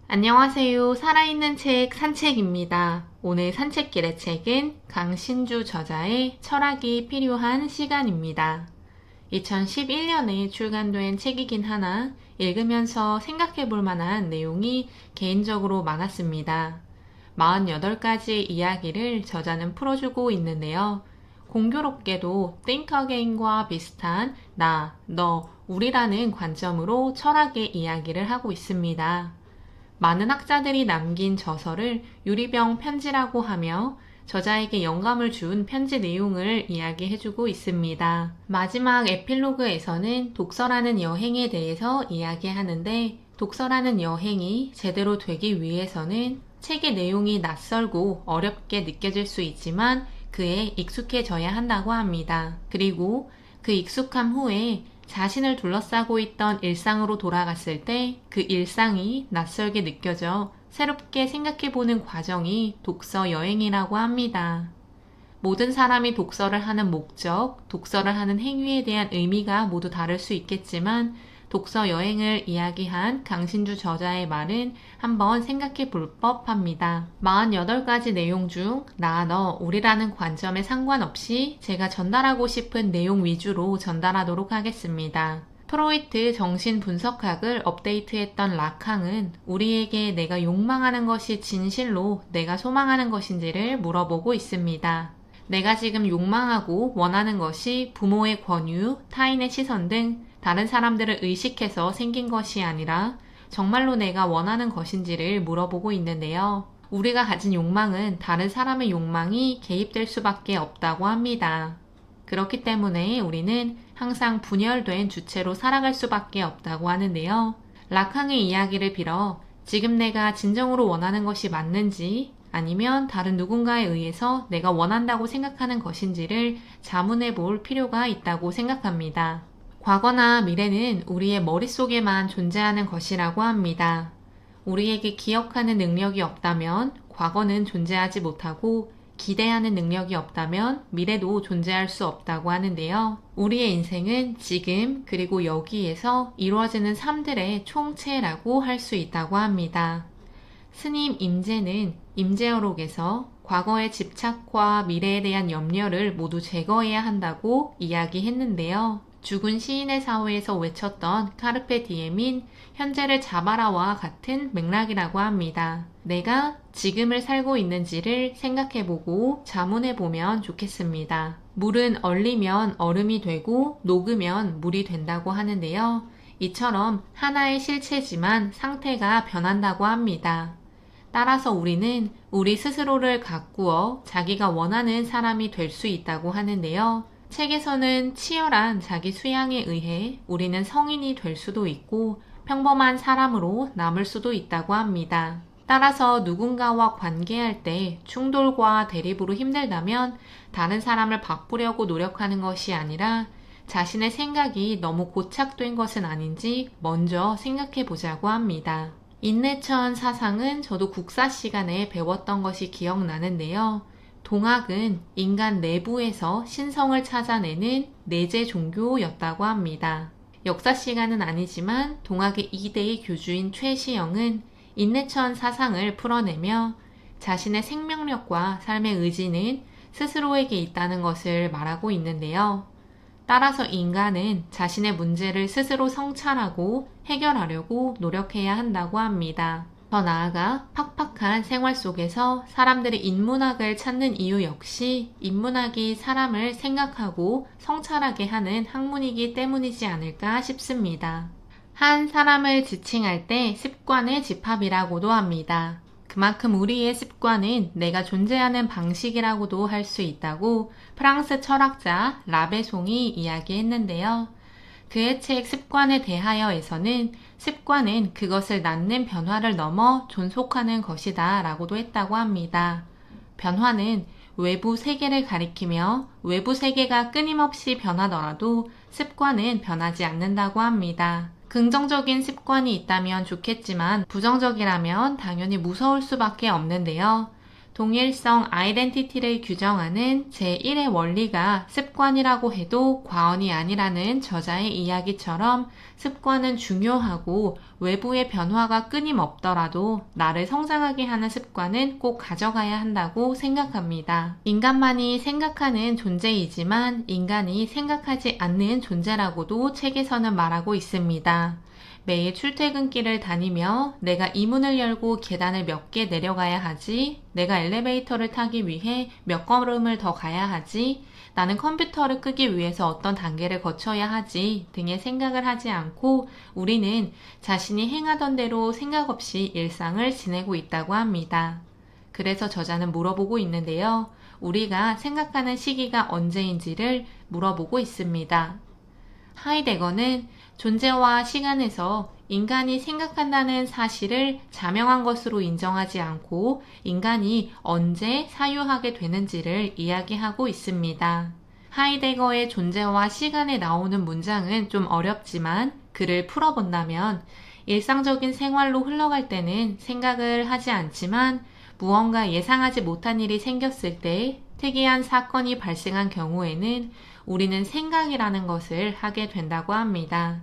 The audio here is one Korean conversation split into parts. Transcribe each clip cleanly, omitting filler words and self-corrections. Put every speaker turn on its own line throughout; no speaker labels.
안녕하세요. 살아있는 책 산책입니다. 오늘 산책길의 책은 강신주 저자의 철학이 필요한 시간입니다. 2011년에 출간된 책이긴 하나 읽으면서 생각해 볼 만한 내용이 개인적으로 많았습니다. 48가지 이야기를 저자는 풀어주고 있는데요. 공교롭게도 Think Again과 비슷한 나, 너, 우리라는 관점으로 철학의 이야기를 하고 있습니다. 많은 학자들이 남긴 저서를 유리병 편지라고 하며 저자에게 영감을 준 편지 내용을 이야기해주고 있습니다. 마지막 에필로그에서는 독서라는 여행에 대해서 이야기하는데 독서라는 여행이 제대로 되기 위해서는 책의 내용이 낯설고 어렵게 느껴질 수 있지만 그에 익숙해져야 한다고 합니다. 그리고 그 익숙함 후에 자신을 둘러싸고 있던 일상으로 돌아갔을 때 그 일상이 낯설게 느껴져 새롭게 생각해보는 과정이 독서 여행이라고 합니다. 모든 사람이 독서를 하는 목적, 독서를 하는 행위에 대한 의미가 모두 다를 수 있겠지만 독서 여행을 이야기한 강신주 저자의 말은 한번 생각해 볼 법합니다. 48가지 내용 중 나, 너, 우리라는 관점에 상관없이 제가 전달하고 싶은 내용 위주로 전달하도록 하겠습니다. 프로이트 정신분석학을 업데이트했던 라캉은 우리에게 내가 욕망하는 것이 진실로 내가 소망하는 것인지를 물어보고 있습니다. 내가 지금 욕망하고 원하는 것이 부모의 권유, 타인의 시선 등 다른 사람들을 의식해서 생긴 것이 아니라 정말로 내가 원하는 것인지를 물어보고 있는데요. 우리가 가진 욕망은 다른 사람의 욕망이 개입될 수밖에 없다고 합니다. 그렇기 때문에 우리는 항상 분열된 주체로 살아갈 수밖에 없다고 하는데요. 라캉의 이야기를 빌어 지금 내가 진정으로 원하는 것이 맞는지 아니면 다른 누군가에 의해서 내가 원한다고 생각하는 것인지를 자문해 볼 필요가 있다고 생각합니다. 과거나 미래는 우리의 머릿속에만 존재하는 것이라고 합니다. 우리에게 기억하는 능력이 없다면 과거는 존재하지 못하고 기대하는 능력이 없다면 미래도 존재할 수 없다고 하는데요. 우리의 인생은 지금 그리고 여기에서 이루어지는 삶들의 총체라고 할 수 있다고 합니다. 스님 임제는 임제어록에서 과거의 집착과 미래에 대한 염려를 모두 제거해야 한다고 이야기했는데요. 죽은 시인의 사회에서 외쳤던 카르페 디엠인 현재를 잡아라와 같은 맥락이라고 합니다. 내가 지금을 살고 있는지를 생각해보고 자문해보면 좋겠습니다. 물은 얼리면 얼음이 되고 녹으면 물이 된다고 하는데요. 이처럼 하나의 실체지만 상태가 변한다고 합니다. 따라서 우리는 우리 스스로를 가꾸어 자기가 원하는 사람이 될 수 있다고 하는데요. 책에서는 치열한 자기 수양에 의해 우리는 성인이 될 수도 있고 평범한 사람으로 남을 수도 있다고 합니다. 따라서 누군가와 관계할 때 충돌과 대립으로 힘들다면 다른 사람을 바꾸려고 노력하는 것이 아니라 자신의 생각이 너무 고착된 것은 아닌지 먼저 생각해 보자고 합니다. 인내천 사상은 저도 국사 시간에 배웠던 것이 기억나는데요. 동학은 인간 내부에서 신성을 찾아내는 내재 종교였다고 합니다. 역사 시간은 아니지만 동학의 2대의 교주인 최시영은 인내천 사상을 풀어내며 자신의 생명력과 삶의 의지는 스스로에게 있다는 것을 말하고 있는데요. 따라서 인간은 자신의 문제를 스스로 성찰하고 해결하려고 노력해야 한다고 합니다. 더 나아가 팍팍한 생활 속에서 사람들이 인문학을 찾는 이유 역시 인문학이 사람을 생각하고 성찰하게 하는 학문이기 때문이지 않을까 싶습니다. 한 사람을 지칭할 때 습관의 집합이라고도 합니다. 그만큼 우리의 습관은 내가 존재하는 방식이라고도 할 수 있다고 프랑스 철학자 라베송이 이야기했는데요. 그의 책 습관에 대하여에서는 습관은 그것을 낳는 변화를 넘어 존속하는 것이다 라고도 했다고 합니다. 변화는 외부 세계를 가리키며 외부 세계가 끊임없이 변하더라도 습관은 변하지 않는다고 합니다. 긍정적인 습관이 있다면 좋겠지만 부정적이라면 당연히 무서울 수밖에 없는데요. 동일성 아이덴티티를 규정하는 제1의 원리가 습관이라고 해도 과언이 아니라는 저자의 이야기처럼 습관은 중요하고 외부의 변화가 끊임없더라도 나를 성장하게 하는 습관은 꼭 가져가야 한다고 생각합니다. 인간만이 생각하는 존재이지만 인간이 생각하지 않는 존재라고도 책에서는 말하고 있습니다. 매일 출퇴근길을 다니며 내가 이 문을 열고 계단을 몇 개 내려가야 하지, 내가 엘리베이터를 타기 위해 몇 걸음을 더 가야 하지, 나는 컴퓨터를 끄기 위해서 어떤 단계를 거쳐야 하지 등의 생각을 하지 않고 우리는 자신이 행하던 대로 생각 없이 일상을 지내고 있다고 합니다. 그래서 저자는 물어보고 있는데요. 우리가 생각하는 시기가 언제인지를 물어보고 있습니다. 하이데거는 존재와 시간에서 인간이 생각한다는 사실을 자명한 것으로 인정하지 않고 인간이 언제 사유하게 되는지를 이야기하고 있습니다. 하이데거의 존재와 시간에 나오는 문장은 좀 어렵지만 글을 풀어본다면 일상적인 생활로 흘러갈 때는 생각을 하지 않지만 무언가 예상하지 못한 일이 생겼을 때 특이한 사건이 발생한 경우에는 우리는 생각이라는 것을 하게 된다고 합니다.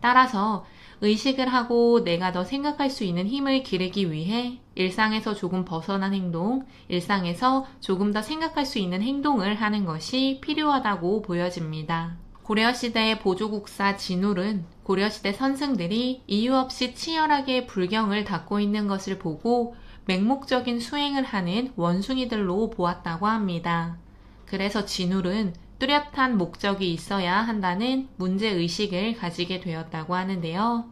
따라서 의식을 하고 내가 더 생각할 수 있는 힘을 기르기 위해 일상에서 조금 벗어난 행동, 일상에서 조금 더 생각할 수 있는 행동을 하는 것이 필요하다고 보여집니다. 고려시대의 보조국사 진울은 고려시대 선승들이 이유 없이 치열하게 불경을 닦고 있는 것을 보고 맹목적인 수행을 하는 원숭이들로 보았다고 합니다. 그래서 진울은 뚜렷한 목적이 있어야 한다는 문제의식을 가지게 되었다고 하는데요.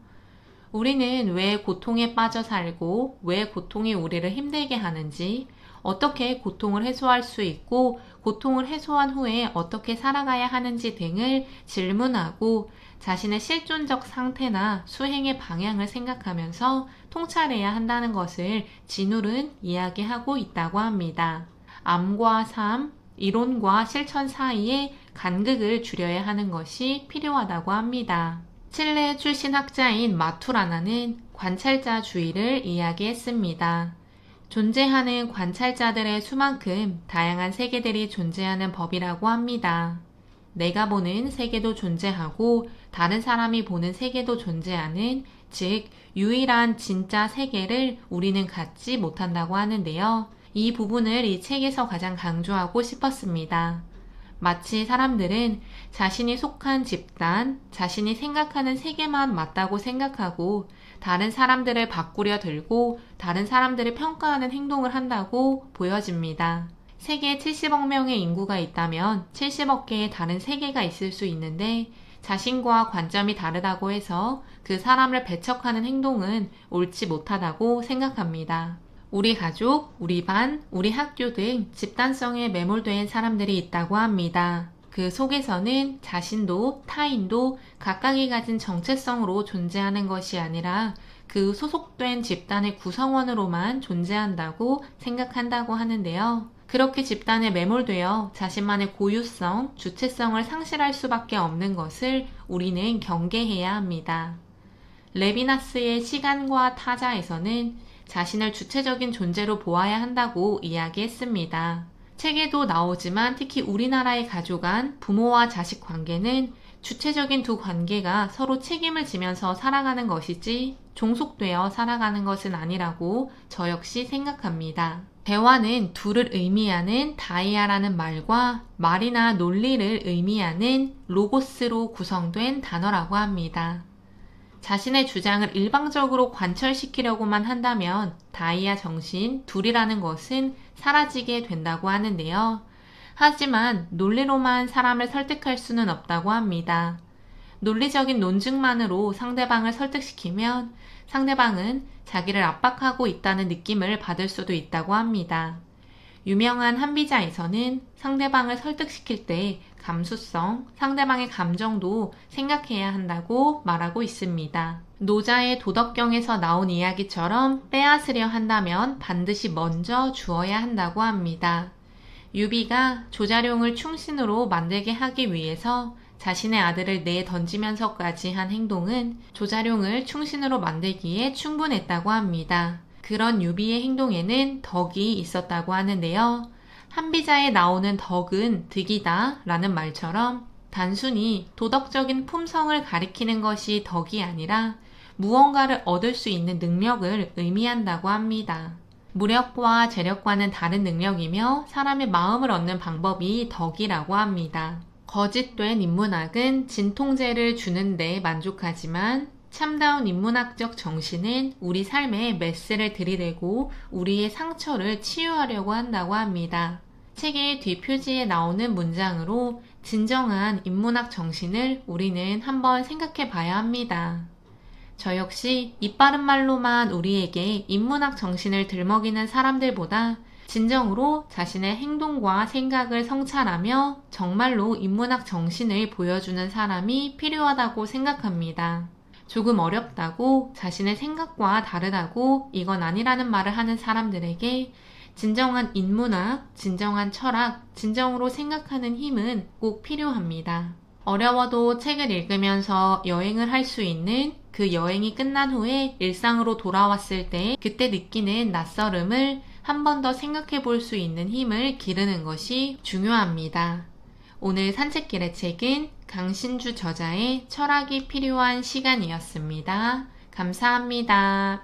우리는 왜 고통에 빠져 살고 왜 고통이 우리를 힘들게 하는지, 어떻게 고통을 해소할 수 있고 고통을 해소한 후에 어떻게 살아가야 하는지 등을 질문하고 자신의 실존적 상태나 수행의 방향을 생각하면서 통찰해야 한다는 것을 진울은 이야기하고 있다고 합니다. 암과 삶, 이론과 실천 사이에 간극을 줄여야 하는 것이 필요하다고 합니다. 칠레 출신 학자인 마투라나는 관찰자주의를 이야기했습니다. 존재하는 관찰자들의 수만큼 다양한 세계들이 존재하는 법이라고 합니다. 내가 보는 세계도 존재하고 다른 사람이 보는 세계도 존재하는, 즉 유일한 진짜 세계를 우리는 갖지 못한다고 하는데요. 이 부분을 이 책에서 가장 강조하고 싶었습니다. 마치 사람들은 자신이 속한 집단, 자신이 생각하는 세계만 맞다고 생각하고 다른 사람들을 바꾸려 들고 다른 사람들을 평가하는 행동을 한다고 보여집니다. 세계에 70억 명의 인구가 있다면 70억 개의 다른 세계가 있을 수 있는데 자신과 관점이 다르다고 해서 그 사람을 배척하는 행동은 옳지 못하다고 생각합니다. 우리 가족, 우리 반, 우리 학교 등 집단성에 매몰된 사람들이 있다고 합니다. 그 속에서는 자신도 타인도 각각이 가진 정체성으로 존재하는 것이 아니라 그 소속된 집단의 구성원으로만 존재한다고 생각한다고 하는데요. 그렇게 집단에 매몰되어 자신만의 고유성, 주체성을 상실할 수밖에 없는 것을 우리는 경계해야 합니다. 레비나스의 시간과 타자에서는 자신을 주체적인 존재로 보아야 한다고 이야기했습니다. 책에도 나오지만 특히 우리나라의 가족 안 부모와 자식 관계는 주체적인 두 관계가 서로 책임을 지면서 살아가는 것이지 종속되어 살아가는 것은 아니라고 저 역시 생각합니다. 대화는 둘을 의미하는 다이아라는 말과 말이나 논리를 의미하는 로고스로 구성된 단어라고 합니다. 자신의 주장을 일방적으로 관철시키려고만 한다면 다이아 정신, 둘이라는 것은 사라지게 된다고 하는데요. 하지만 논리로만 사람을 설득할 수는 없다고 합니다. 논리적인 논증만으로 상대방을 설득시키면 상대방은 자기를 압박하고 있다는 느낌을 받을 수도 있다고 합니다. 유명한 한비자에서는 상대방을 설득시킬 때 감수성, 상대방의 감정도 생각해야 한다고 말하고 있습니다. 노자의 도덕경에서 나온 이야기처럼 빼앗으려 한다면 반드시 먼저 주어야 한다고 합니다. 유비가 조자룡을 충신으로 만들게 하기 위해서 자신의 아들을 내에 던지면서까지 한 행동은 조자룡을 충신으로 만들기에 충분했다고 합니다. 그 그런 유비의 행동에는 덕이 있었다고 하는데요. 한비자에 나오는 덕은 득이다 라는 말처럼 단순히 도덕적인 품성을 가리키는 것이 덕이 아니라 무언가를 얻을 수 있는 능력을 의미한다고 합니다. 무력과 재력과는 다른 능력이며 사람의 마음을 얻는 방법이 덕이라고 합니다. 거짓된 인문학은 진통제를 주는데 만족하지만 참다운 인문학적 정신은 우리 삶에 메스를 들이대고 우리의 상처를 치유하려고 한다고 합니다. 책의 뒷표지에 나오는 문장으로 진정한 인문학 정신을 우리는 한번 생각해 봐야 합니다. 저 역시 입 바른 말로만 우리에게 인문학 정신을 들먹이는 사람들보다 진정으로 자신의 행동과 생각을 성찰하며 정말로 인문학 정신을 보여주는 사람이 필요하다고 생각합니다. 조금 어렵다고 자신의 생각과 다르다고 이건 아니라는 말을 하는 사람들에게 진정한 인문학, 진정한 철학, 진정으로 생각하는 힘은 꼭 필요합니다. 어려워도 책을 읽으면서 여행을 할 수 있는 그 여행이 끝난 후에 일상으로 돌아왔을 때 그때 느끼는 낯설음을 한 번 더 생각해 볼 수 있는 힘을 기르는 것이 중요합니다. 오늘 산책길의 책은 강신주 저자의 철학이 필요한 시간이었습니다. 감사합니다.